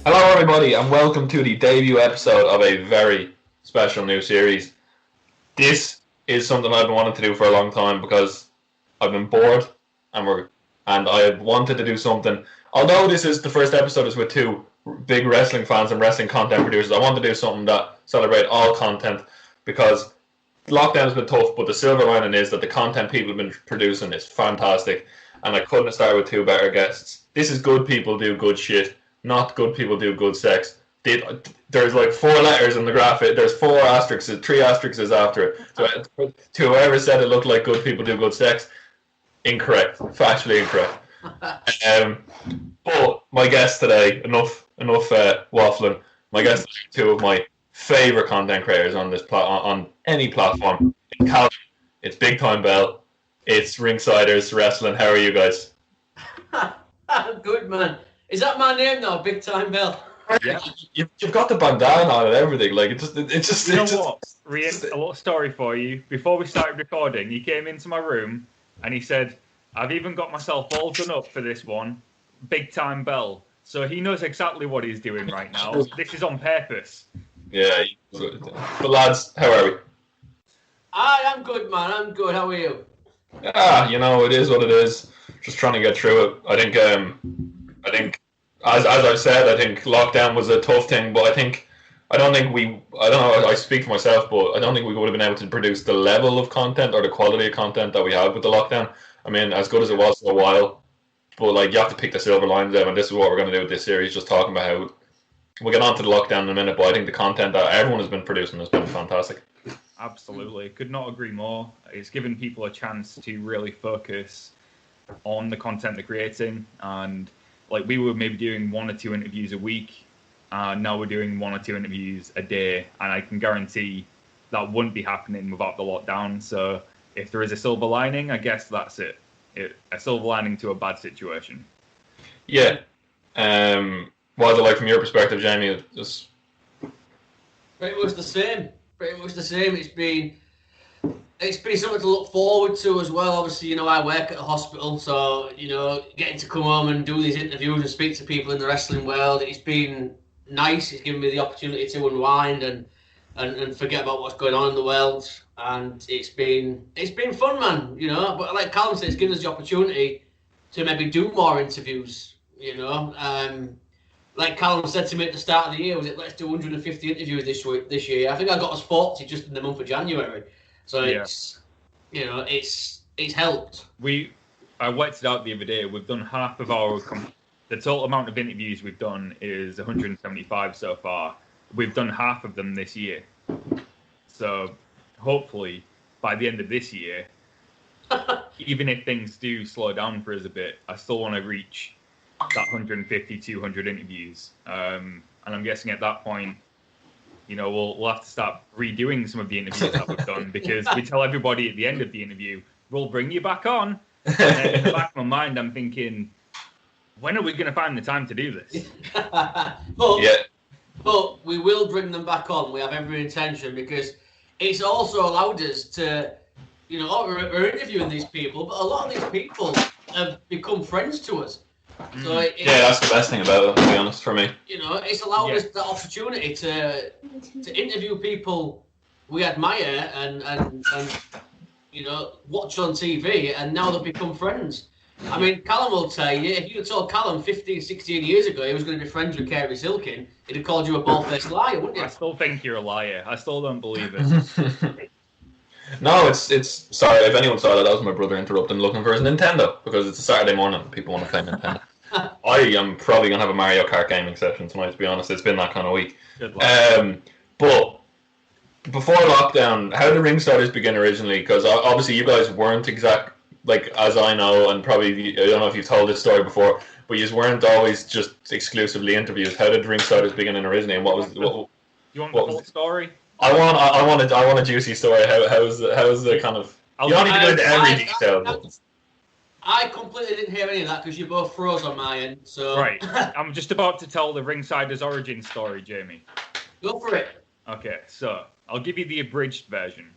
Hello, everybody, and welcome to the debut episode of a very special new series. This is something I've been wanting to do for a long time because I've been bored, and I wanted to do something. Although this is the first episode is with two big wrestling fans and wrestling content producers, I want to do something that celebrate all content because lockdown's been tough, but the silver lining is that the content people have been producing is fantastic, and I couldn't have started with two better guests. This is good people do good shit. Not good people do good sex. There's like 4 letters in the graphic. There's 4 asterisks, 3 asterisks after it. So to whoever said it looked like good people do good sex, incorrect. Factually incorrect. But my guests today, enough waffling. My guests are 2 of my favorite content creators on this on any platform. It's Callum, it's Big Time Bell, it's Ringsiders Wrestling. How are you guys? I'm good, man. Is that my name now, Big Time Bell? Yeah. You've got the bandana on and everything. Like it just. You know what, Rian? A little story for you. Before we started recording, he came into my room and he said, "I've even got myself all done up for this one, Big Time Bell." So he knows exactly what he's doing right now. This is on purpose. Yeah. But lads, how are we? I'm good, man. I'm good. How are you? It is what it is. Just trying to get through it. I think, as I've said, I think lockdown was a tough thing, but I don't know, I speak for myself, but I don't think we would have been able to produce the level of content or the quality of content that we have with the lockdown. I mean, as good as it was for a while, but like you have to pick the silver lines out, and this is what we're going to do with this series, just talking about how we'll get on to the lockdown in a minute, but I think the content that everyone has been producing has been fantastic. Absolutely. Could not agree more. It's given people a chance to really focus on the content they're creating, and like we were maybe doing 1 or 2 interviews a week, now we're doing 1 or 2 interviews a day, and I can guarantee that wouldn't be happening without the lockdown. So if there is a silver lining, I guess that's it. A silver lining to a bad situation. Yeah. What is it like from your perspective, Jamie? Just... Pretty much the same. It's been something to look forward to as well. Obviously, I work at a hospital, so, getting to come home and do these interviews and speak to people in the wrestling world, it's been nice. It's given me the opportunity to unwind and forget about what's going on in the world. And it's been fun, man, But like Callum said, it's given us the opportunity to maybe do more interviews, Like Callum said to me at the start of the year, let's do 150 interviews this year. I think I got us 40 just in the month of January. So it's helped. I worked it out the other day. We've done half of the total amount of interviews we've done is 175 so far. We've done half of them this year. So hopefully by the end of this year, even if things do slow down for us a bit, I still want to reach that 150, 200 interviews. And I'm guessing at that point, we'll have to start redoing some of the interviews that we've done, because we tell everybody at the end of the interview, we'll bring you back on. And then in the back of my mind, I'm thinking, when are we going to find the time to do this? But we will bring them back on. We have every intention, because it's also allowed us to, we're interviewing these people, but a lot of these people have become friends to us. So that's the best thing about it, to be honest, for me. It's allowed us the opportunity to interview people we admire and watch on TV, and now they've become friends. I mean, Callum will tell you, if you told Callum 15, 16 years ago he was going to be friends with Kerry Silkin, he'd have called you a bald-faced liar, wouldn't you? I still think you're a liar. I still don't believe it. No, it's sorry if anyone saw that was my brother interrupting looking for his Nintendo, because it's a Saturday morning and people want to play Nintendo. I am probably going to have a Mario Kart gaming session tonight, to be honest. It's been that kind of week. Good luck. But before lockdown, how did Ringsiders begin originally? Because obviously you guys weren't as I know, and probably, I don't know if you've told this story before, but you weren't always just exclusively interviews. How did Ringsiders begin originally, and what was... You want the whole story? I want a juicy story. How's the kind of... You don't need to go into every detail. I completely didn't hear any of that because you both froze on my end. So right, I'm just about to tell the Ringsiders origin story, Jamie. Go for it. Okay, so I'll give you the abridged version.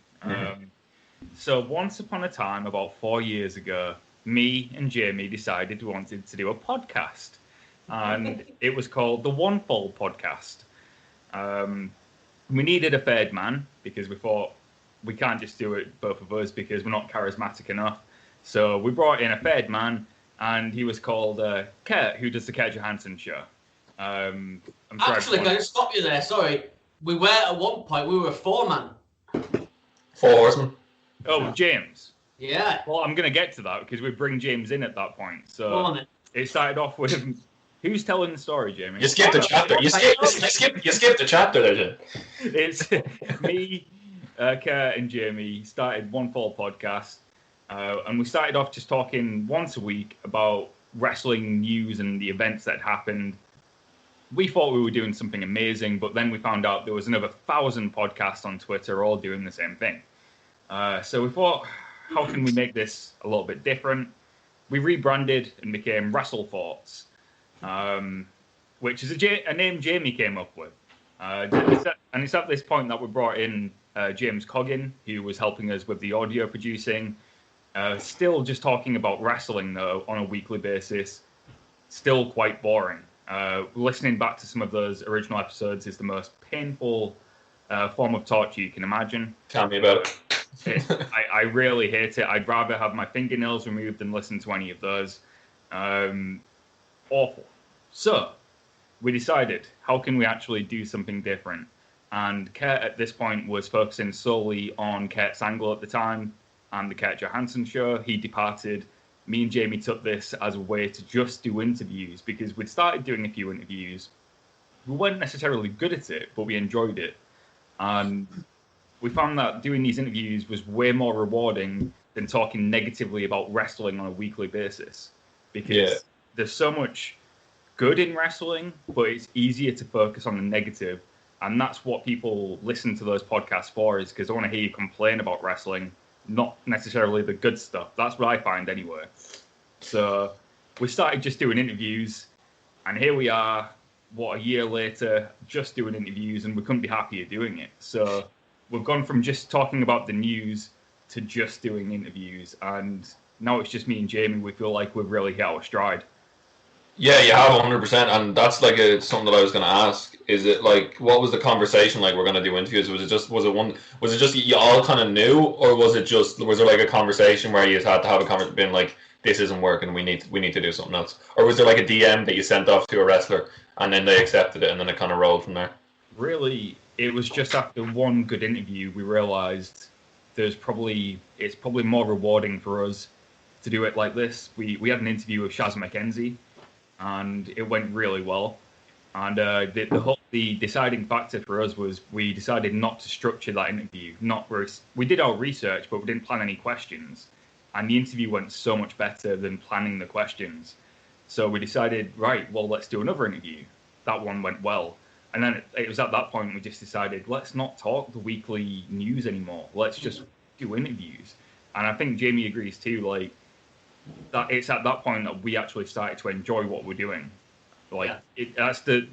So once upon a time, about 4 years ago, me and Jamie decided we wanted to do a podcast. and it was called the One Fall Podcast. We needed a third man because we thought we can't just do it both of us because we're not charismatic enough. So we brought in a third man, and he was called Kurt, who does the Kurt Johansson show. I'm sorry, Actually, can I just stop you there? Sorry. We were at one point, we were a 4-man. 4 horsemen. Oh, James. Yeah. Well, I'm going to get to that because we bring James in at that point. So it started off with who's telling the story, Jamie? You skipped the chapter. You skipped the chapter there, Jim. It's me, Kurt, and Jamie started One Fall Podcast, and we started off just talking once a week about wrestling news and the events that happened. We thought we were doing something amazing, but then we found out there was another 1,000 podcasts on Twitter all doing the same thing. So we thought, how can we make this a little bit different? We rebranded and became Wrestle Thoughts, which is a name Jamie came up with. And it's at this point that we brought in James Coggin, who was helping us with the audio producing. Still just talking about wrestling, though, on a weekly basis. Still quite boring. Listening back to some of those original episodes is the most painful form of torture you can imagine. Tell me about it. I really hate it. I'd rather have my fingernails removed than listen to any of those. Awful. So, we decided, how can we actually do something different? And Kurt at this point was focusing solely on Kurt's angle at the time and the Kurt Johansson show. He departed. Me and Jamie took this as a way to just do interviews because we'd started doing a few interviews. We weren't necessarily good at it, but we enjoyed it. And we found that doing these interviews was way more rewarding than talking negatively about wrestling on a weekly basis. Because there's so much good in wrestling, but it's easier to focus on the negative. And that's what people listen to those podcasts for, is because I want to hear you complain about wrestling, not necessarily the good stuff. That's what I find anyway. So we started just doing interviews, and here we are, a year later, just doing interviews, and we couldn't be happier doing it. So we've gone from just talking about the news to just doing interviews, and now it's just me and Jamie. We feel like we've really hit our stride. Yeah, you have 100%, and that's like something that I was going to ask. Is it like, what was the conversation like? We're going to do interviews. Was it just you all kind of knew, or was there like a conversation where you had to have a conversation, being like, this isn't working, we need to do something else, or was there like a DM that you sent off to a wrestler and then they accepted it and then it kind of rolled from there? Really, it was just after one good interview we realised it's probably more rewarding for us to do it like this. We had an interview with Shaz McKenzie, and it went really well. And the deciding factor for us was we decided not to structure that interview. We did our research, but we didn't plan any questions. And the interview went so much better than planning the questions. So we decided, right, well, let's do another interview. That one went well. And then it was at that point we just decided, let's not talk the weekly news anymore. Let's just do interviews. And I think Jamie agrees too, like, that it's at that point that we actually started to enjoy what we're doing. That's the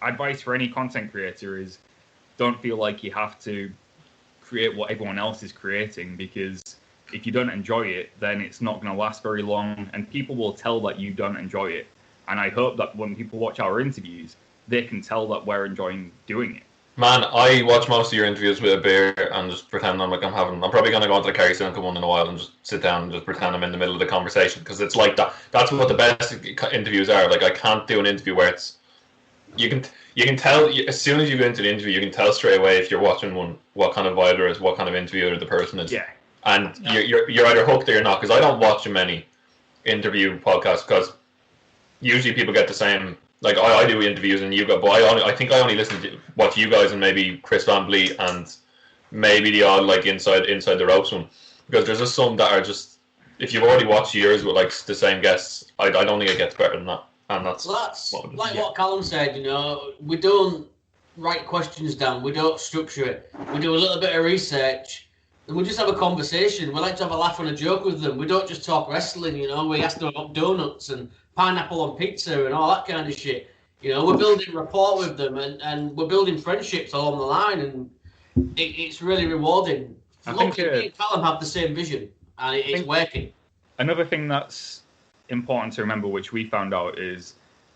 advice for any content creator is, don't feel like you have to create what everyone else is creating, because if you don't enjoy it, then it's not going to last very long, and people will tell that you don't enjoy it. And I hope that when people watch our interviews, they can tell that we're enjoying doing it. Man, I watch most of your interviews with a beer and just pretend I'm probably going to go into the Kerry Cinema one in a while and just sit down and just pretend I'm in the middle of the conversation, because it's like that. That's what the best interviews are. Like, I can't do an interview where it's, you can tell, as soon as you go into the interview, you can tell straight away if you're watching one, what kind of vibe there is, what kind of interviewer the person is. Yeah. And you're either hooked or you're not, because I don't watch many interview podcasts, because usually people get the same. Like, I do interviews and you go, but I think I only listen to what you guys and maybe Chris Van Vliet and maybe the odd like inside the ropes one, because there's just some that are just, if you've already watched years with like the same guests, I don't think it gets better than that. And that's what Callum said. You know, we don't write questions down, we don't structure it, we do a little bit of research, and we just have a conversation. We like to have a laugh and a joke with them. We don't just talk wrestling. You know, we ask them about donuts and pineapple on pizza and all that kind of shit. You know, we're building rapport with them, and we're building friendships along the line, and it's really rewarding. Look, me and Callum have the same vision, and it's working. Another thing that's important to remember, which we found out, is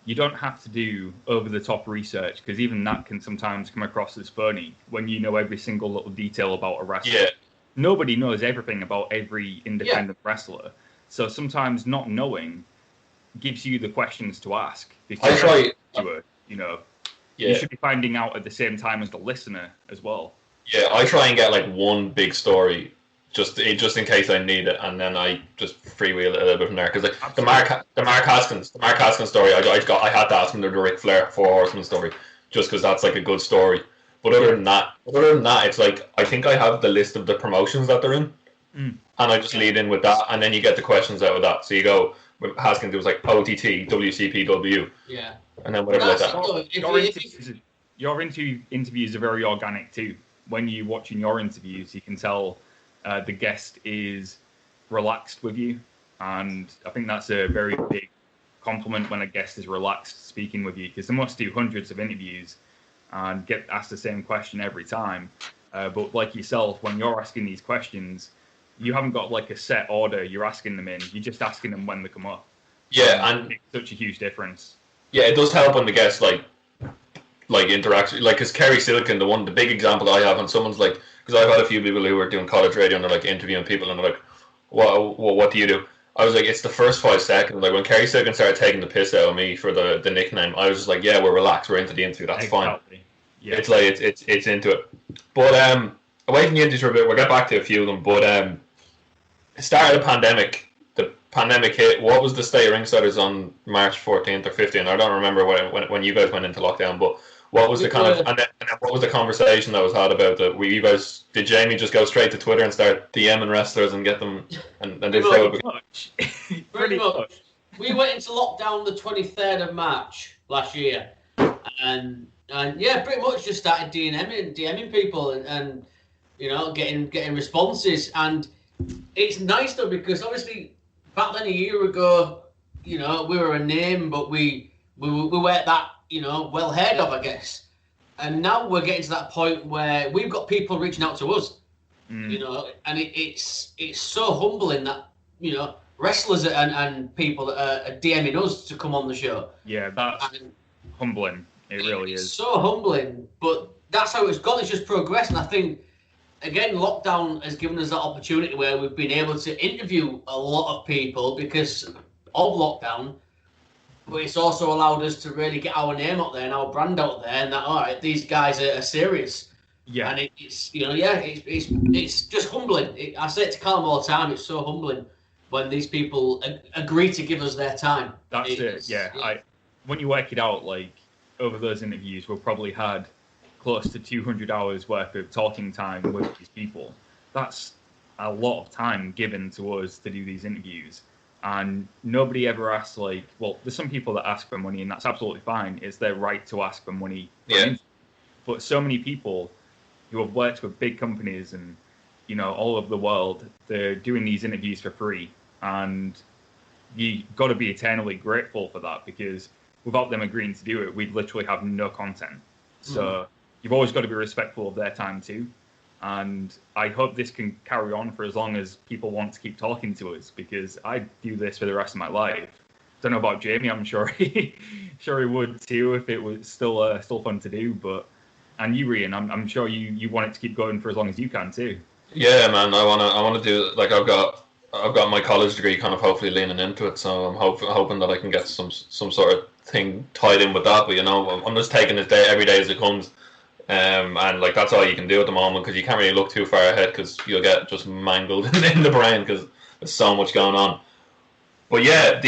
you don't have to do over-the-top research, because even that can sometimes come across as phony when you know every single little detail about a wrestler. Yeah. Nobody knows everything about every independent wrestler. So sometimes not knowing gives you the questions to ask. Because you should be finding out at the same time as the listener as well. Yeah, I try and get like one big story just in case I need it, and then I just freewheel it a little bit from there. Because like the Mark Haskins story, I had to ask him the Ric Flair 4 Horsemen story, just because that's like a good story. But other than that, it's like I think I have the list of the promotions that they're in, and I just lead in with that, and then you get the questions out of that. So you go with Haskins, it was like OTT, WCPW, and then whatever like that. Your interviews are very organic too. When you're watching your interviews, you can tell the guest is relaxed with you, and I think that's a very big compliment when a guest is relaxed speaking with you, because they must do hundreds of interviews and get asked the same question every time. But like yourself, when you're asking these questions, you haven't got like a set order you're asking them in. You're just asking them when they come up. Yeah, and it makes such a huge difference. Yeah, it does help when the guest like interaction. Like, because Kerry Silkin, the big example that I have, and someone's like, because I've had a few people who are doing college radio and they're like interviewing people and they're like, what do you do? I was like, it's the first 5 seconds. Like when Kerry Silkin started taking the piss out of me for the nickname, I was just like, yeah, we're relaxed, we're into the interview, that's fine. Yeah. It's like it's into it. But away from the interviews for a bit, we'll get back to a few of them. But it started a pandemic. The pandemic hit. What was the state of Ringsiders on March 14th or 15th? I don't remember when you guys went into lockdown, but what was the kind of and then what was the conversation that was had about that? Did Jamie just go straight to Twitter and start DMing wrestlers and get them and they pretty much. We went into lockdown the 23rd of March last year, and yeah, pretty much just started DMing people and getting responses. And it's nice though, because obviously back then a year ago, we were a name, but we weren't that well heard of, I guess. And now we're getting to that point where we've got people reaching out to us, and it's so humbling that wrestlers and people that are DMing us to come on the show. Yeah, that's humbling. It really is. So humbling, but that's how it's gone. It's just progressed, and I think again, lockdown has given us that opportunity where we've been able to interview a lot of people because of lockdown. But it's also allowed us to really get our name out there and our brand out there, and that all right, these guys are serious. Yeah, and it's just humbling. I say it to Callum all the time. It's so humbling when these people agree to give us their time. That's it. Yeah, when you work it out, like over those interviews, we've probably had close to 200 hours worth of talking time with these people. That's a lot of time given to us to do these interviews. And nobody ever asks, like, well, there's some people that ask for money, and that's absolutely fine. It's their right to ask for money. Yeah. But so many people who have worked with big companies and, all over the world, they're doing these interviews for free. And you got to be eternally grateful for that, because without them agreeing to do it, we'd literally have no content. So you've always got to be respectful of their time too. And I hope this can carry on for as long as people want to keep talking to us, because I do this for the rest of my life. Don't know about Jamie. I'm sure he would too if it was still fun to do. And you, Rian, I'm sure you want it to keep going for as long as you can too. Yeah, man. I wanna do, like, I've got my college degree kind of hopefully leaning into it, so I'm hoping that I can get some sort of thing tied in with that. But I'm just taking it every day as it comes. And like that's all you can do at the moment, because you can't really look too far ahead, because you'll get just mangled in the brain because there's so much going on. But yeah,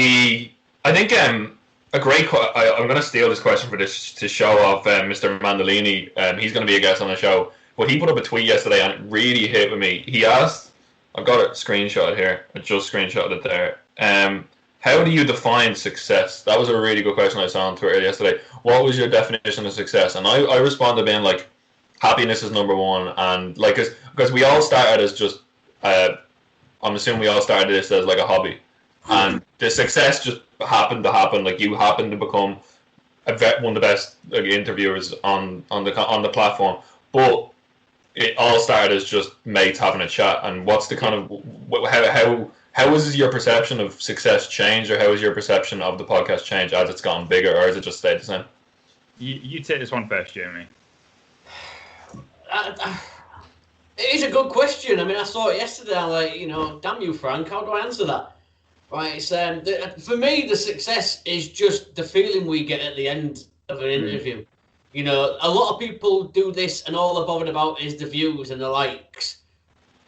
I think a great. I'm going to steal this question for this to show off Mr. Mandolini. He's going to be a guest on the show, but he put up a tweet yesterday and it really hit with me. He asked, I've got a screenshot here. I just screenshotted it there. How do you define success? That was a really good question I saw on Twitter yesterday. What was your definition of success? And I responded being like, happiness is number one. And like, because we all started as just, I'm assuming we all started this as like a hobby. And the success just happened to happen. Like, you happened to become one of the best interviewers on the platform. But it all started as just mates having a chat. And what's the kind of, how has your perception of success changed, or how has your perception of the podcast changed as it's gotten bigger, or has it just stayed the same? You take this one first, Jamie. It is a good question. I mean, I saw it yesterday. I'm like, damn you, Frank. How do I answer that? Right. It's, for me, the success is just the feeling we get at the end of an interview. A lot of people do this, and all they're bothered about is the views and the likes.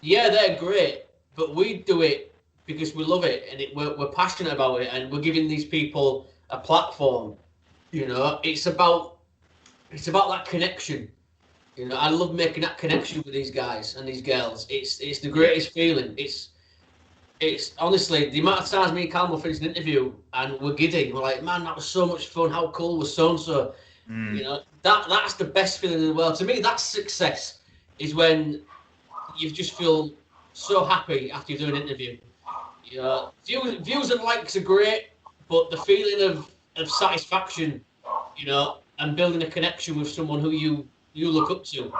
Yeah, they're great, but we do it because we love it, and we're passionate about it, and we're giving these people a platform. It's about that connection. I love making that connection with these guys and these girls. It's the greatest feeling. It's honestly the amount of times me and Callum will finish an interview and we're giddy. We're like, man, that was so much fun. How cool was so and so? That's the best feeling in the world. To me, that's success. Is when you just feel so happy after you do an interview. Views and likes are great, but the feeling of satisfaction, and building a connection with someone who you look up to.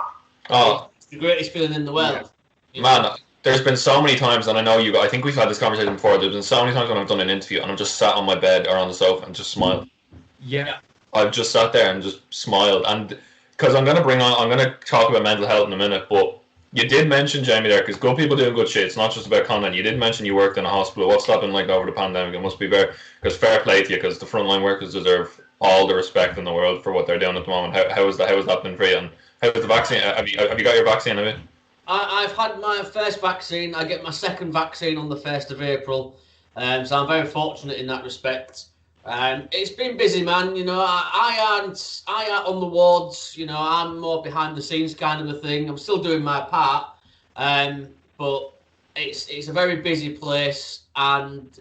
It's the greatest feeling in the world. Man, there's been so many times, and I think we've had this conversation before, there's been so many times when I've done an interview and I've just sat on my bed or on the sofa and just smiled. Yeah. I've just sat there and just smiled. And because I'm going to talk about mental health in a minute, but you did mention, Jamie, there, because good people doing good shit, it's not just about content. You did mention you worked in a hospital. What's that been like over the pandemic? It must be because fair play to you, because the frontline workers deserve all the respect in the world for what they're doing at the moment. How has that been for you? And how's the vaccine? Have you got your vaccine? Have you? I've had my first vaccine. I get my second vaccine on the 1st of April. So I'm very fortunate in that respect. It's been busy, man. I aren't on the wards. I'm more behind the scenes kind of a thing. I'm still doing my part. But it's a very busy place, and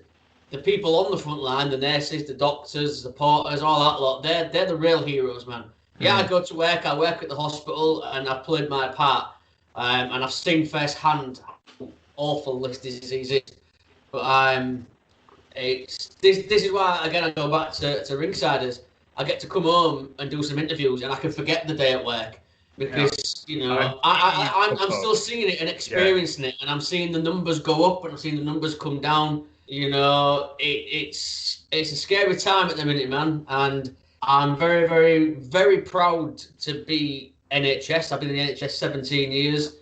the people on the front line, the nurses, the doctors, the porters, all that lot, they're the real heroes, man. Yeah, I go to work. I work at the hospital, and I've played my part. And I've seen firsthand how awful this disease is. But this is why, again, I go back to Ringsiders. I get to come home and do some interviews, and I can forget the day at work because I'm still seeing it and experiencing it, and I'm seeing the numbers go up and I'm seeing the numbers come down. It's a scary time at the minute, man, and I'm very, very, very proud to be NHS. I've been in the NHS 17 years.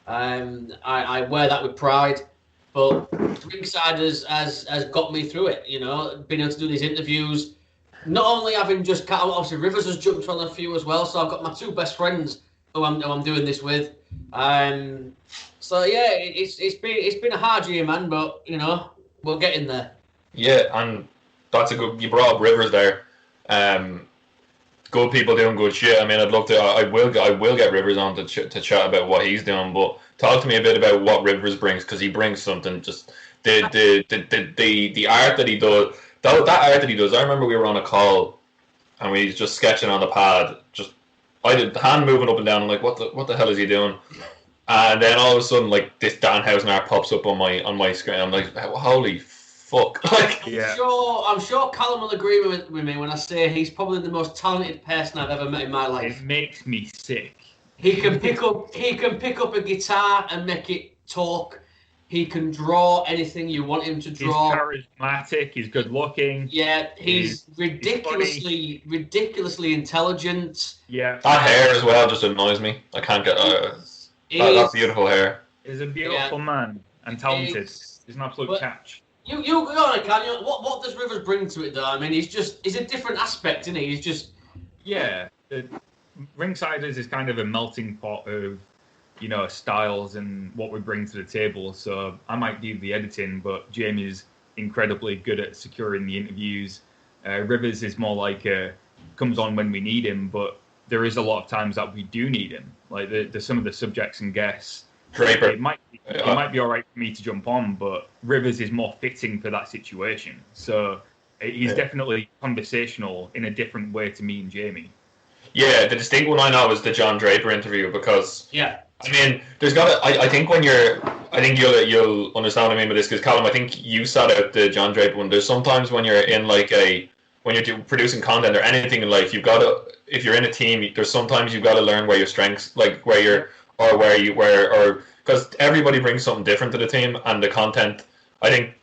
I wear that with pride. But Ringsiders has got me through it, being able to do these interviews. Not only having just obviously Rivers has jumped on a few as well, so I've got my two best friends who I'm doing this with. So yeah, it's been a hard year, man, but we're getting there. Yeah, and that's you brought up Rivers there. Good people doing good shit. I mean, I'd love to. I will get Rivers on to chat about what he's doing. But talk to me a bit about what Rivers brings, because he brings something. Just the art that he does. That art that he does. I remember we were on a call, and we was just sketching on the pad. I did the hand moving up and down. I'm like, what the hell is he doing? And then all of a sudden, like, this Danhausen art pops up on my screen. I'm like, holy fuck! I'm sure Callum will agree with me when I say he's probably the most talented person I've ever met in my life. It makes me sick. He can pick up a guitar and make it talk. He can draw anything you want him to draw. He's charismatic. He's good looking. Yeah, he's ridiculously intelligent. Yeah, that hair as well just annoys me. I can't get that beautiful hair. He's a beautiful man and talented. He's an absolute catch. You go on, Can. What does Rivers bring to it, though? I mean, he's a different aspect, isn't he? He's just... Yeah. Ringsiders is kind of a melting pot of, styles and what we bring to the table. So I might do the editing, but Jamie's incredibly good at securing the interviews. Rivers is more like comes on when we need him, but there is a lot of times that we do need him. Like some of the subjects and guests. Draper. It might be all right for me to jump on, but Rivers is more fitting for that situation. So he's definitely conversational in a different way to me and Jamie. Yeah, the distinct one I know is the John Draper interview, because I mean, there's I think you'll understand what I mean by this, because Callum, I think you sat out the John Draper one. There's sometimes when you're in when you're producing content or anything in life, if you're in a team, there's sometimes you've got to learn where your strengths, like because everybody brings something different to the team, and the content I think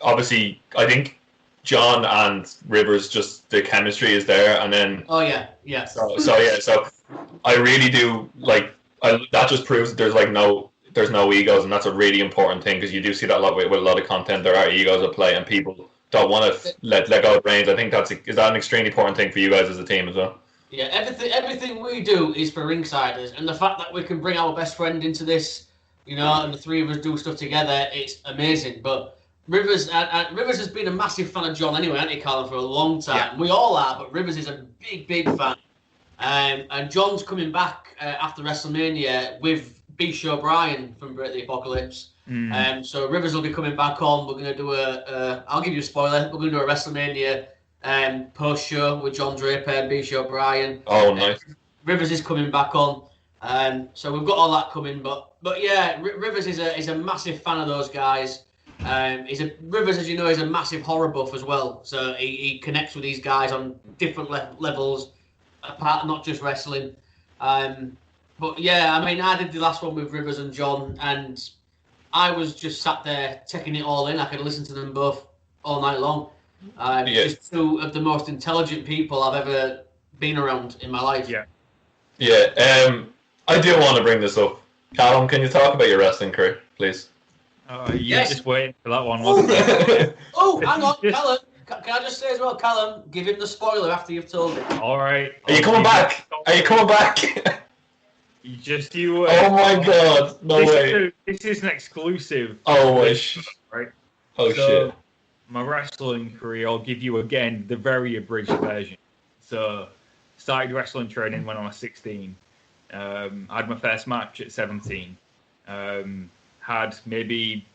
I think John and Rivers, just the chemistry is there, and then Oh yeah, yeah. so I really do like that. Just proves that there's no egos, and that's a really important thing, because you do see that a lot with a lot of content. There are egos at play, and people don't want to let go of reins. I think is that an extremely important thing for you guys as a team as well. Yeah, everything we do is for Ringsiders, and the fact that we can bring our best friend into this, and the three of us do stuff together, it's amazing. But Rivers has been a massive fan of John anyway, hasn't he, Callum, for a long time. Yeah. We all are, but Rivers is a big fan. And John's coming back after WrestleMania with B-Show Brian from Break the Apocalypse. So Rivers will be coming back on. We're going to do I'll give you a spoiler, we're going to do a WrestleMania post show with John Draper and B-Show Brian. Oh, nice. Rivers is coming back on. So we've got all that coming. But yeah, Rivers is a massive fan of those guys. Rivers, as you know, is a massive horror buff as well. So he connects with these guys on different levels, apart not just wrestling. But yeah, I mean, I did the last one with Rivers and John, and I was just sat there taking it all in. I could listen to them both all night long. Just two of the most intelligent people I've ever been around in my life. Yeah. I do want to bring this up. Callum, can you talk about your wrestling career, please? You're just waiting for that one, wasn't you? Oh, hang on, Callum. Can I just say as well, Callum, give him the spoiler after you've told it. All right. Are you coming back? Are you coming back? Oh my God! No way. This is an exclusive. Oh my shit! Right. Oh shit! My wrestling career, I'll give you again the very abridged version. So, started wrestling training when I was 16. I had my first match at 17. Had maybe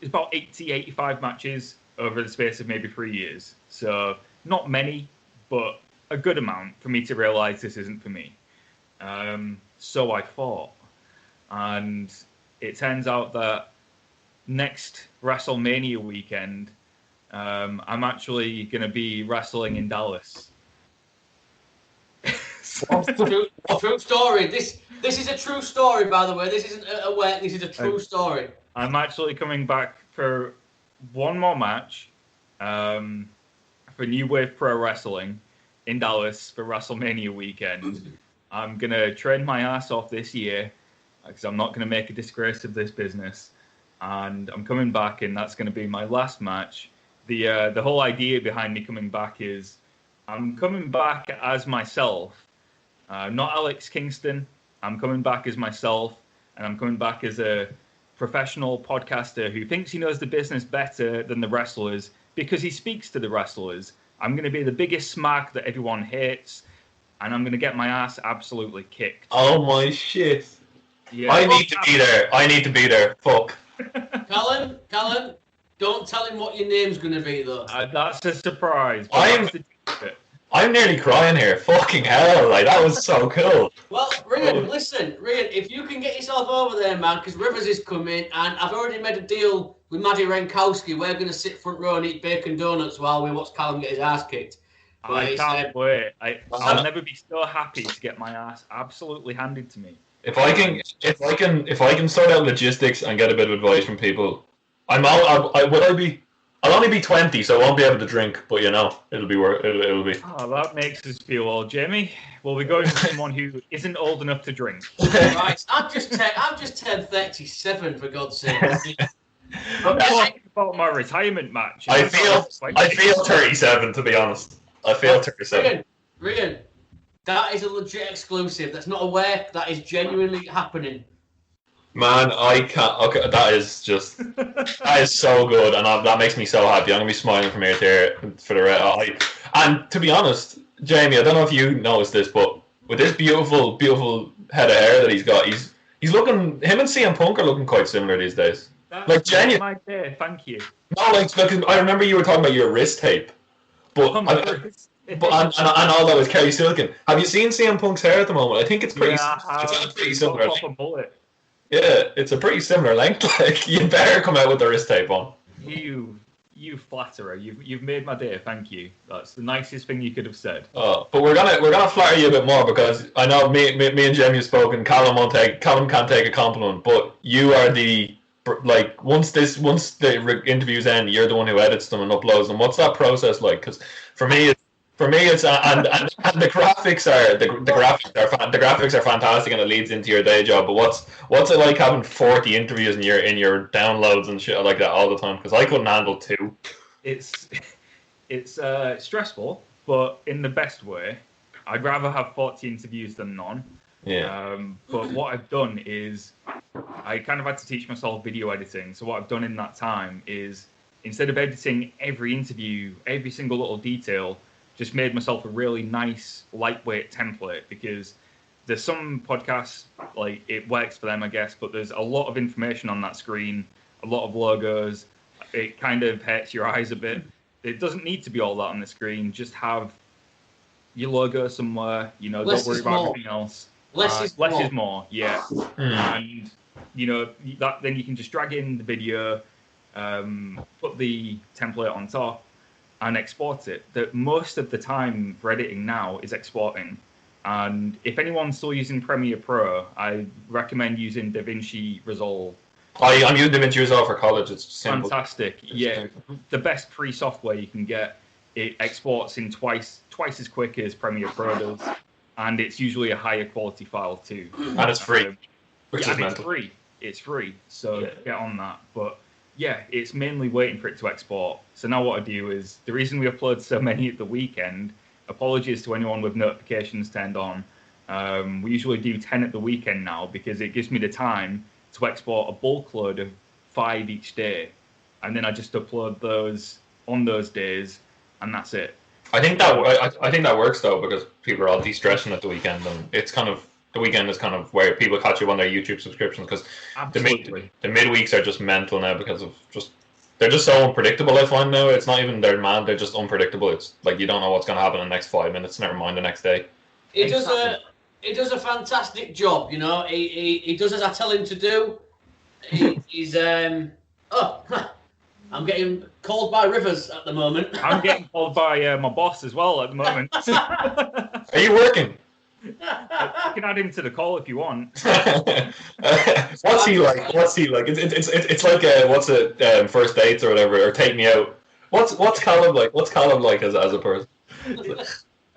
about 80, 85 matches over the space of maybe 3 years. So not many, but a good amount for me to realise this isn't for me. So I fought. And it turns out that next WrestleMania weekend, I'm actually going to be wrestling in Dallas. True story. This is a true story, by the way. This isn't a wet. This is a true story. I'm actually coming back for one more match for New Wave Pro Wrestling in Dallas for WrestleMania weekend. I'm going to train my ass off this year because I'm not going to make a disgrace of this business. And I'm coming back, and that's going to be my last match. The whole idea behind me coming back is I'm coming back as myself. Not Alex Kingston. I'm coming back as myself, and I'm coming back as a professional podcaster who thinks he knows the business better than the wrestlers because he speaks to the wrestlers. I'm going to be the biggest smack that everyone hates, and I'm going to get my ass absolutely kicked. Oh my shit. Yeah. I need to be there. Fuck. Callum, don't tell him what your name's going to be, though. That's a surprise. I'm nearly crying here. Fucking hell, like, that was so cool. Well, Rian, listen, if you can get yourself over there, man, because Rivers is coming, and I've already made a deal with Maddie Renkowski. We're going to sit front row and eat bacon donuts while we watch Callum get his ass kicked. But I can't wait. I'll never be so happy to get my ass absolutely handed to me. If I can sort out logistics and get a bit of advice from people, I'll only be 20, so I won't be able to drink. But it'll be worth. It'll be. Oh, that makes us feel old, Jamie. Well, we're going with someone who isn't old enough to drink. Right, I've just turned 37, for God's sake. I'm talking about my retirement match. I feel 37, to be honest. I feel 37. Rian, that is a legit exclusive. That's not a work. That is genuinely happening. Man, I can't. Okay, that is so good, and that makes me so happy. I'm gonna be smiling from ear to ear for the rest. And to be honest, Jamie, I don't know if you noticed this, but with this beautiful, beautiful head of hair that he's got, he's looking. Him and CM Punk are looking quite similar these days. That's genuine. My day. Thank you. No, I remember you were talking about your wrist tape, but and all that was Kerry Silkin. Have you seen CM Punk's hair at the moment? I think it's pretty. It's pretty similar. Yeah, it's a pretty similar length. Like, you better come out with the wrist tape on. You flatterer. You've made my day. Thank you. That's the nicest thing you could have said. Oh, but we're gonna flatter you a bit more because I know me and Jamie have spoken. Callum can't take a compliment, but you are the like once the interviews end, you're the one who edits them and uploads them. What's that process like? Because for me, it's and the graphics are the graphics are fantastic and it leads into your day job. But what's it like having 40 interviews in your downloads and shit like that all the time? Because I couldn't handle 2. It's stressful, but in the best way. I'd rather have 40 interviews than none. Yeah. But what I've done is I kind of had to teach myself video editing. So what I've done in that time is instead of editing every interview, every single little detail, just made myself a really nice, lightweight template because there's some podcasts, like it works for them, I guess, but there's a lot of information on that screen, a lot of logos. It kind of hurts your eyes a bit. It doesn't need to be all that on the screen. Just have your logo somewhere, don't worry about everything else. Less is more, yeah. And, then you can just drag in the video, put the template on top, and export it. That most of the time for editing now is exporting. And if anyone's still using Premiere Pro, I recommend using DaVinci Resolve. I'm using DaVinci Resolve for college. It's simple. Fantastic. Yeah, the best free software you can get. It exports in twice as quick as Premiere Pro does, and it's usually a higher quality file too. And it's free. It's free. So get on that. But yeah, it's mainly waiting for it to export. So now what I do is, the reason we upload so many at the weekend, apologies to anyone with notifications turned on, we usually do 10 at the weekend now because it gives me the time to export a bulk load of 5 each day. And then I just upload those on those days, and that's it. I think that works though, because people are all de-stressing at the weekend, and it's kind of, the weekend is kind of where people catch up on their YouTube subscriptions, because the midweeks are just mental now because of they're just so unpredictable. I find now it's not even their demand; they're just unpredictable. It's like you don't know what's going to happen in the next 5 minutes. Never mind the next day. He does a fantastic job. He does as I tell him to do. He's I'm getting called by Rivers at the moment. I'm getting called by my boss as well at the moment. Are you working? You can add him to the call if you want. What's he like? It's like first dates or whatever, or take me out. What's Callum like? What's Callum like as a person?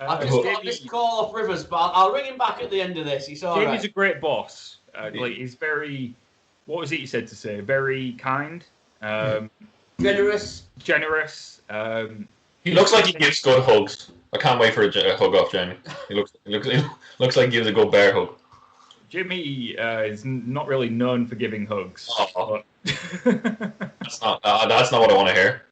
I've just got this call off Rivers, but I'll ring him back at the end of this. He's all right. Jamie's a great boss. He's very. What was it you said to say? Very kind. Generous. He looks like he gives good hugs. I can't wait for a hug off Jamie. He looks like he gives a good bear hug. Jimmy is not really known for giving hugs. Oh. That's not what I want to hear.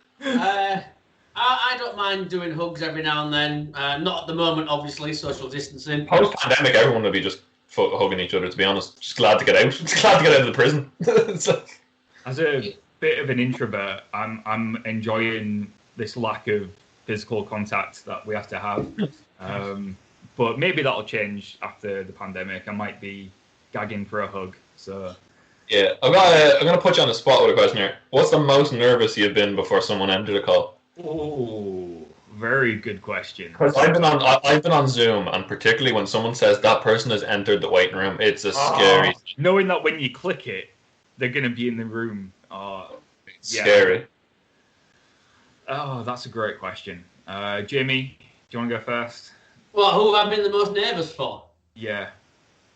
I don't mind doing hugs every now and then. Not at the moment, obviously, social distancing. Post-pandemic, everyone would be just hugging each other, to be honest. Just glad to get out. Just glad to get out of the prison. As a bit of an introvert, I'm enjoying this lack of physical contact that we have to have. But maybe that'll change after the pandemic. I might be gagging for a hug. So yeah, I'm gonna put you on the spot with a question here. What's the most nervous you've been before someone entered a call? Oh, very good question. I've been on Zoom, and particularly when someone says that person has entered the waiting room, it's a scary. Knowing that when you click it, they're gonna be in the room. It's scary. Oh, that's a great question. Jamie, do you want to go first? Well, who have I been the most nervous for? Yeah.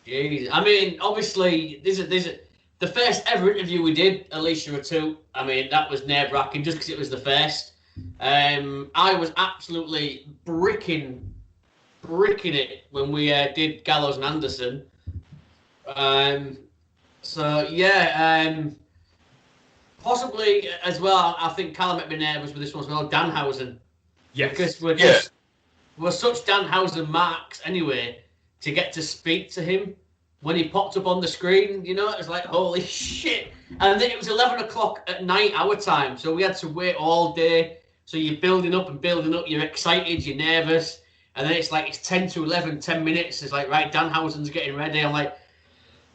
Jeez. I mean, obviously, this is the first ever interview we did, Alicia Ratu. I mean, that was nerve-wracking just because it was the first. I was absolutely bricking it when we did Gallows and Anderson. Possibly as well, I think Callum might be nervous with this one as well, Danhausen. Yes. Because we're such Danhausen marks anyway, to get to speak to him when he popped up on the screen, it was like, holy shit. And then it was 11 o'clock at night, our time, so we had to wait all day. So you're building up, you're excited, you're nervous, and then it's like, it's 10 to 11, 10 minutes, it's like, right, Danhausen's getting ready. I'm like,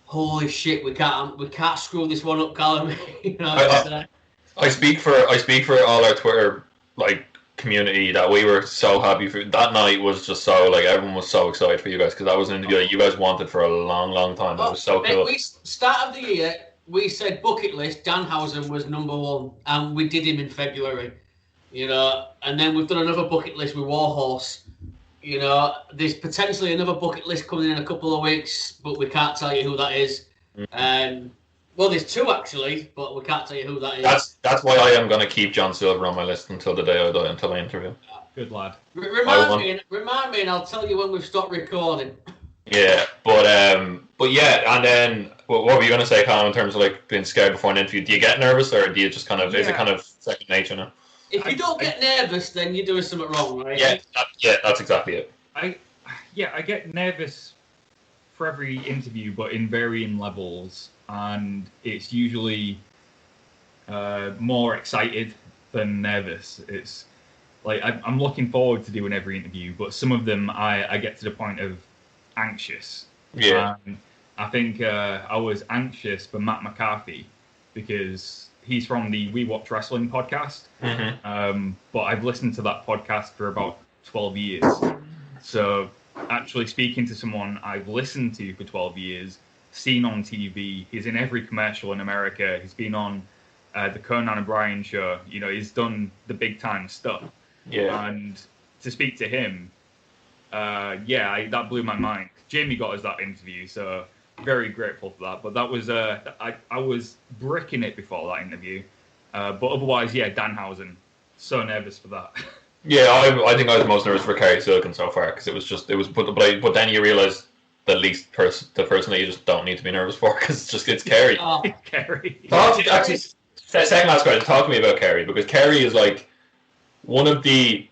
holy shit, we can't screw this one up, Callum. I speak for all our Twitter community that we were so happy for that night. Was just so everyone was so excited for you guys, because that was an interview that you guys wanted for a long time. That was so cool. Start of the year, we said bucket list, Danhausen was number one, and we did him in February. You know, and then we've done another bucket list with Warhorse. You know, there's potentially another bucket list coming in a couple of weeks, but we can't tell you who that is. Well, there's two actually, but we can't tell you who that is. That's why I am going to keep John Silver on my list until the day I die, until I interview. Good lad. Remind me, and I'll tell you when we've stopped recording. Yeah, but yeah, and then what were you going to say, Callum, in terms of like being scared before an interview? Do you get nervous, or do you just kind of is it kind of second nature now? If you don't get nervous, then you're doing something wrong, right? Yeah, that's exactly it. I get nervous for every interview, but in varying levels, and it's usually more excited than nervous. It's like I'm looking forward to doing every interview, but some of them I get to the point of anxious. Yeah. I think I was anxious for Matt McCarthy because he's from the We Watch Wrestling podcast. But I've listened to that podcast for about 12 years. So actually speaking to someone I've listened to for 12 years, seen on TV, he's in every commercial in America. He's been on the Conan O'Brien show. You know, he's done the big time stuff. Yeah. And to speak to him, that blew my mind. Jamie got us that interview, so very grateful for that. But that was I was bricking it before that interview, but otherwise, Danhausen. So nervous for that. Yeah, I think I was most nervous for Kerry Silkin so far because it was. But then you realise the person that you just don't need to be nervous for because it's Kerry. Oh. Kerry. Actually, second last question. Talk to me about Kerry because Kerry is like one of the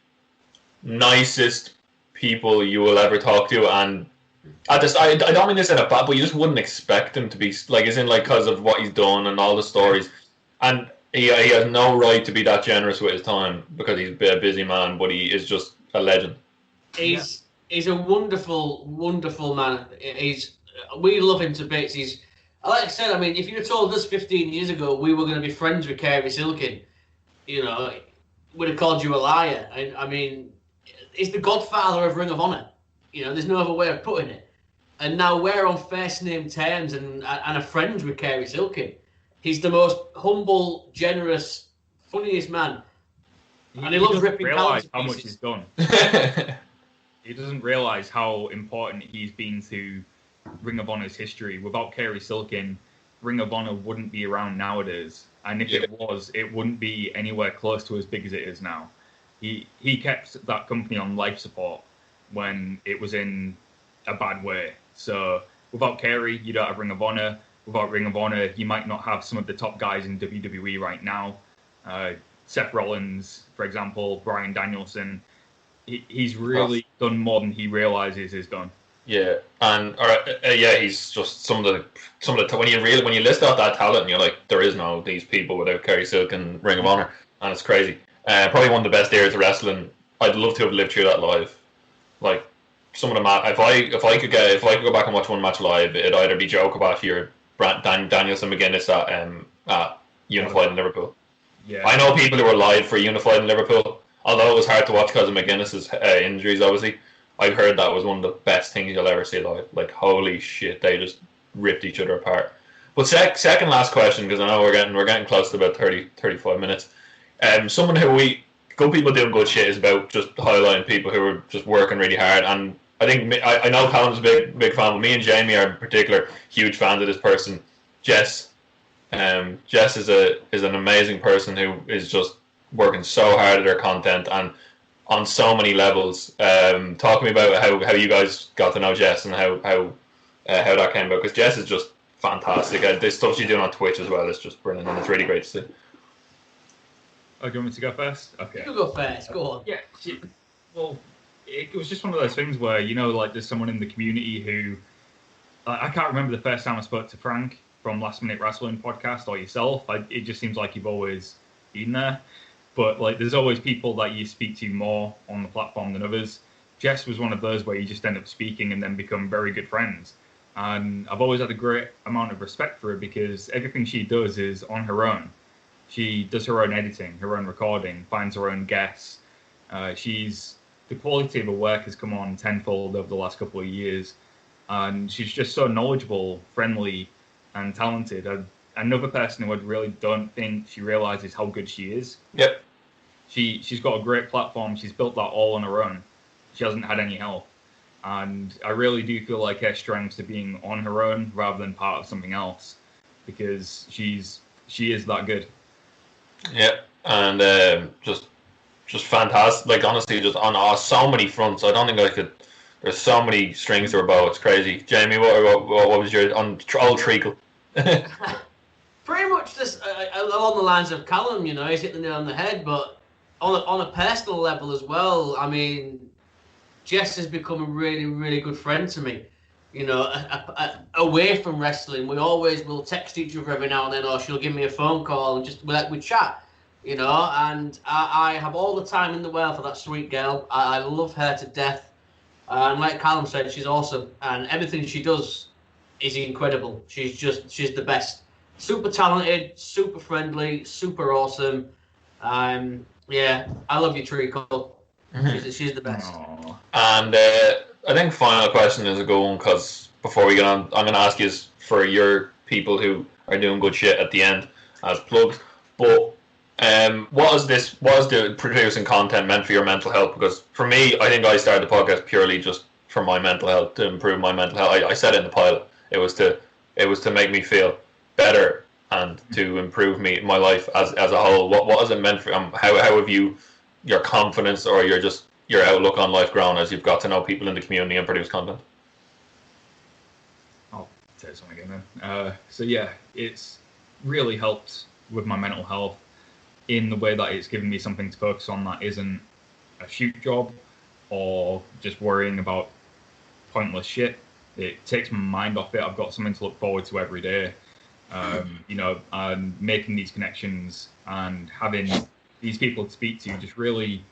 nicest people you will ever talk to, and I don't mean this in a bad, but you just wouldn't expect him to be like, as in like because of what he's done and all the stories, and he has no right to be that generous with his time because he's a busy man, but he is just a legend. He's a wonderful, wonderful man. We love him to bits. Like I said, I mean, if you'd have told us 15 years ago we were going to be friends with Kerry Silkin, you know, we'd have called you a liar. I mean, he's the godfather of Ring of Honor. You know, there's no other way of putting it. And now we're on first name terms and are friends with Kerry Silkin. He's the most humble, generous, funniest man. And he loves ripping Callum to how much he's done. He doesn't realise how important he's been to Ring of Honor's history. Without Kerry Silkin, Ring of Honor wouldn't be around nowadays. And if it was, it wouldn't be anywhere close to as big as it is now. He kept that company on life support when it was in a bad way. So without Kerry, you don't have Ring of Honor. Without Ring of Honor, you might not have some of the top guys in WWE right now. Seth Rollins, for example, Bryan Danielson. He's really done more than he realizes he's done. Yeah, and he's just some of the when you list out that talent, and you're like, there is no these people without Kerry Silk and Ring of Honor, and it's crazy. Probably one of the best eras of wrestling. I'd love to have lived through that live. Like some of the if I could go back and watch one match live, it'd either be Joe Kobashi or Danielson McGuinness at Unified in Liverpool. Yeah, I know people who were live for Unified in Liverpool, although it was hard to watch because of McGuinness's injuries. Obviously, I've heard that was one of the best things you'll ever see live. Like holy shit, they just ripped each other apart. But second last question, because I know we're getting close to about 35 minutes. Someone who good people doing good shit is about just highlighting people who are just working really hard. And I think I know Callum's a big fan, but me and Jamie are in particular huge fans of this person, Jess. Jess is an amazing person who is just working so hard at her content and on so many levels. Talk to me about how you guys got to know Jess and how that came about, because Jess is just fantastic. The stuff she's doing on Twitch as well is just brilliant, and it's really great to see. Oh, do you want me to go first? Okay. You go first. Go on. Yeah. It was just one of those things where, you know, like there's someone in the community who, I can't remember the first time I spoke to Frank from Last Minute Wrestling podcast or yourself. It just seems like you've always been there. But like, there's always people that you speak to more on the platform than others. Jess was one of those where you just end up speaking and then become very good friends. And I've always had a great amount of respect for her because everything she does is on her own. She does her own editing, her own recording, finds her own guests. The quality of her work has come on tenfold over the last couple of years. And she's just so knowledgeable, friendly, and talented. another person who I really don't think she realizes how good she is. Yep. She's got a great platform. She's built that all on her own. She hasn't had any help. And I really do feel like her strengths are being on her own rather than part of something else, because she is that good. Yeah, and just fantastic. Like, honestly, just on so many fronts. I don't think I could. There's so many strings to her bow. It's crazy. Jamie, what was your on old treacle? Pretty much this along the lines of Callum. You know, he's hit the nail on the head. But on a personal level as well, I mean, Jess has become a really, really good friend to me. You know, away from wrestling, we always will text each other every now and then, or she'll give me a phone call and just we chat. You know, and I have all the time in the world for that sweet girl. I love her to death. And like Callum said, she's awesome, and everything she does is incredible. She's the best. Super talented, super friendly, super awesome. Yeah, I love you, Treacle. She's the best. Aww. And I think final question is a good one, because before we get on, I'm going to ask you for your people who are doing good shit at the end as plugs. But what is the producing content meant for your mental health? Because for me, I think I started the podcast purely just for my mental health, to improve my mental health. I said it in the pilot. It was to make me feel better and to improve my life as a whole. What is it meant for? How have you, your confidence or your outlook on life grown as you've got to know people in the community and produce content? I'll say something again then. So yeah, it's really helped with my mental health in the way that it's given me something to focus on that isn't a shoot job or just worrying about pointless shit. It takes my mind off it. I've got something to look forward to every day. You know, and making these connections and having these people to speak to just really,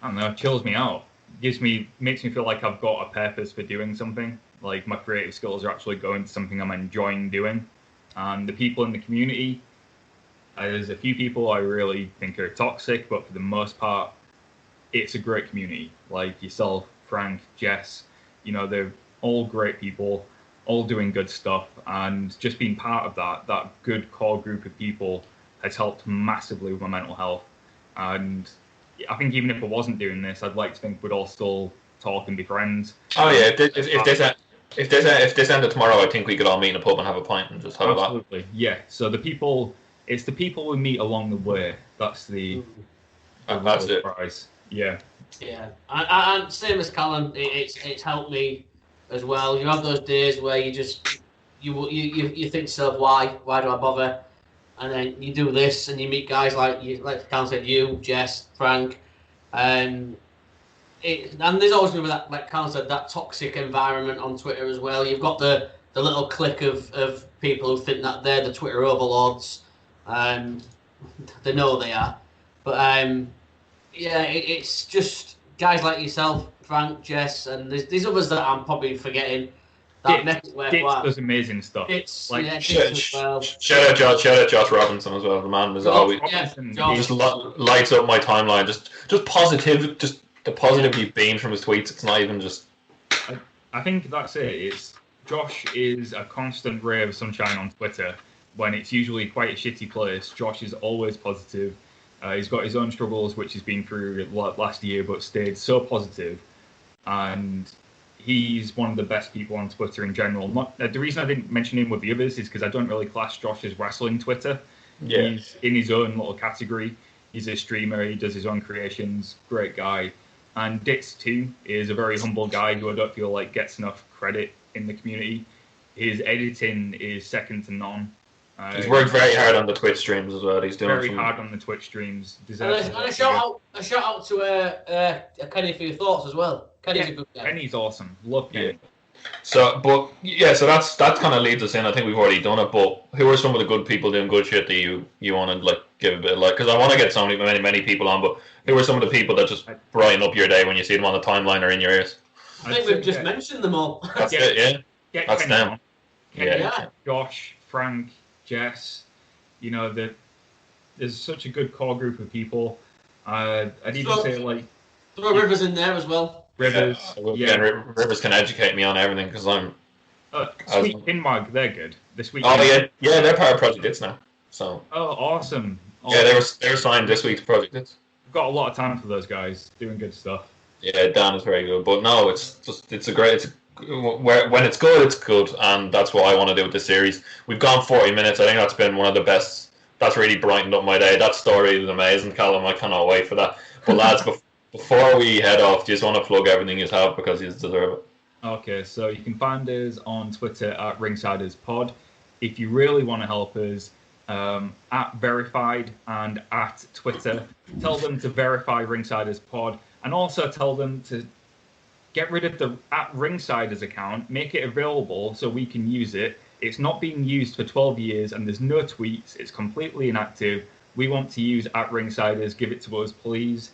I don't know, chills me out. Makes me feel like I've got a purpose for doing something. Like my creative skills are actually going to something I'm enjoying doing. And the people in the community, there's a few people I really think are toxic, but for the most part, it's a great community. Like yourself, Frank, Jess, you know, they're all great people, all doing good stuff, and just being part of that good core group of people has helped massively with my mental health. And I think even if I wasn't doing this, I'd like to think we'd all still talk and be friends. Oh yeah, if this ended tomorrow, I think we could all meet in a pub and have a pint and just have Absolutely. That. Yeah. So it's the people we meet along the way. That's the that's it. Prize. Yeah. Yeah, and same as Callum, it's helped me as well. You have those days where you just you think to yourself, why do I bother? And then you do this, and you meet guys like Callum said, you, Jess, Frank, and there's always going to be that, like Callum said, that toxic environment on Twitter as well. You've got the little clique of people who think that they're the Twitter overlords. They know they are, but yeah, it's just guys like yourself, Frank, Jess, and there's others that I'm probably forgetting. That make it worthwhile. Dits does amazing stuff. It's like shout out Josh Robinson as well. The man was always just lights up my timeline. Just positive, just the positivity beams from his tweets. It's not even just. I think that's it. Josh is a constant ray of sunshine on Twitter. When it's usually quite a shitty place, Josh is always positive. He's got his own struggles, which he's been through last year, but stayed so positive. And he's one of the best people on Twitter in general. The reason I didn't mention him with the others is because I don't really class Josh as wrestling Twitter. Yeah. He's in his own little category. He's a streamer. He does his own creations. Great guy. And Dits, too, is a very humble guy who I don't feel like gets enough credit in the community. His editing is second to none. He's worked very hard on the Twitch streams as well. He's doing very hard on the Twitch streams. And a shout out to Kenny for your thoughts as well. Kenny's a good guy. Kenny's awesome. Love Kenny. Yeah. So that kind of leads us in. I think we've already done it. But who are some of the good people doing good shit that you want to like give a bit of like? Because I want to get so many people on. But who are some of the people that just brighten up your day when you see them on the timeline or in your ears? I think we've just mentioned them all. That's it. Yeah. That's Kenny them. Yeah. Josh, Frank, Jess, you know, there's such a good core group of people. I'd even say like throw Rivers in there as well. Rivers, Rivers can educate me on everything because I'm Sweet Pinwag, they're good. The Sweet. Oh yeah, they're part of Project Dits now. So. Oh, awesome. Yeah, they were signed this week to Project Dits. Got a lot of time for those guys doing good stuff. Yeah, Dan is very good, but no, when it's good, and that's what I want to do with this series. We've gone 40 minutes. I think that's been one of the best. That's really brightened up my day. That story is amazing, Callum. I cannot wait for that. But lads, before we head off, just want to plug everything you have because you deserve it. Okay, so you can find us on Twitter at Ringsiders Pod. If you really want to help us, at Verified and at Twitter, tell them to verify Ringsiders Pod, and also tell them to get rid of the at Ringsiders account, make it available so we can use it. It's not being used for 12 years and there's no tweets. It's completely inactive. We want to use at Ringsiders. Give it to us, please.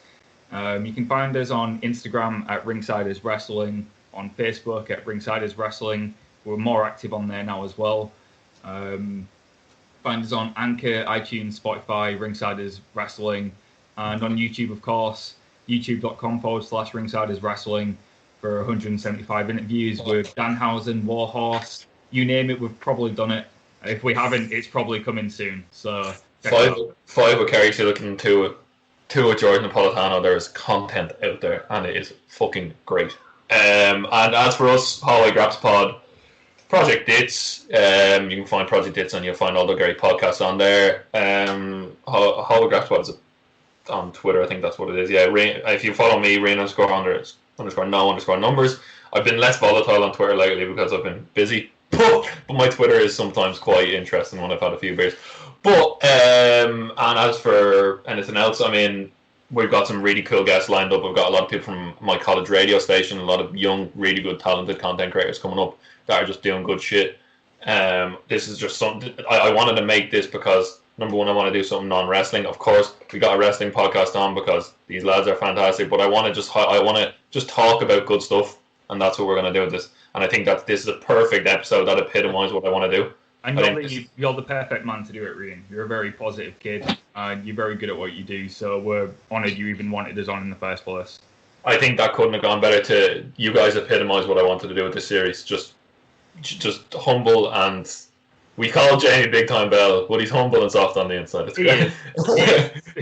You can find us on Instagram at Ringsiders Wrestling, on Facebook at Ringsiders Wrestling. We're more active on there now as well. Find us on Anchor, iTunes, Spotify, Ringsiders Wrestling, and on YouTube, of course, youtube.com/Ringsiders Wrestling for 175 interviews with Danhausen, Warhorse, you name it, we've probably done it. If we haven't, it's probably coming soon. So five with Kerry Tillicum, two with George Napolitano. There's content out there, and it is fucking great. And as for us, Hallway Graps Pod, Project Dits, you can find Project Dits and you'll find all the great podcasts on there. Hallway Graps Pod is on Twitter, I think that's what it is. Yeah, if you follow me, Rian __no_numbers. I've been less volatile on Twitter lately because I've been busy. But my Twitter is sometimes quite interesting when I've had a few beers. But and as for anything else, I mean, we've got some really cool guests lined up. We've got a lot of people from my college radio station, a lot of young, really good, talented content creators coming up that are just doing good shit. This is just something I wanted to make this because number one, I want to do something non-wrestling. Of course, we got a wrestling podcast on because these lads are fantastic. But I want to just talk about good stuff, and that's what we're going to do with this. And I think that this is a perfect episode that epitomizes what I want to do. And you're the perfect man to do it, Rian. You're a very positive kid, and you're very good at what you do. So we're honoured you even wanted us on in the first place. I think that couldn't have gone better. To you guys epitomise what I wanted to do with this series. Just humble, and we call Jamie Big Time Bell, but he's humble and soft on the inside. It's great.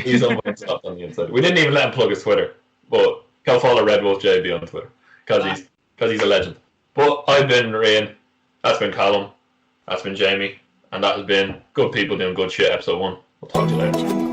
He's humble and soft on the inside. We didn't even let him plug his Twitter, but go follow Red Wolf JB on Twitter because he's a legend. But I've been Rian. That's been Callum. That's been Jamie. And that has been Good People Doing Good Shit, episode 1. We'll talk to you later.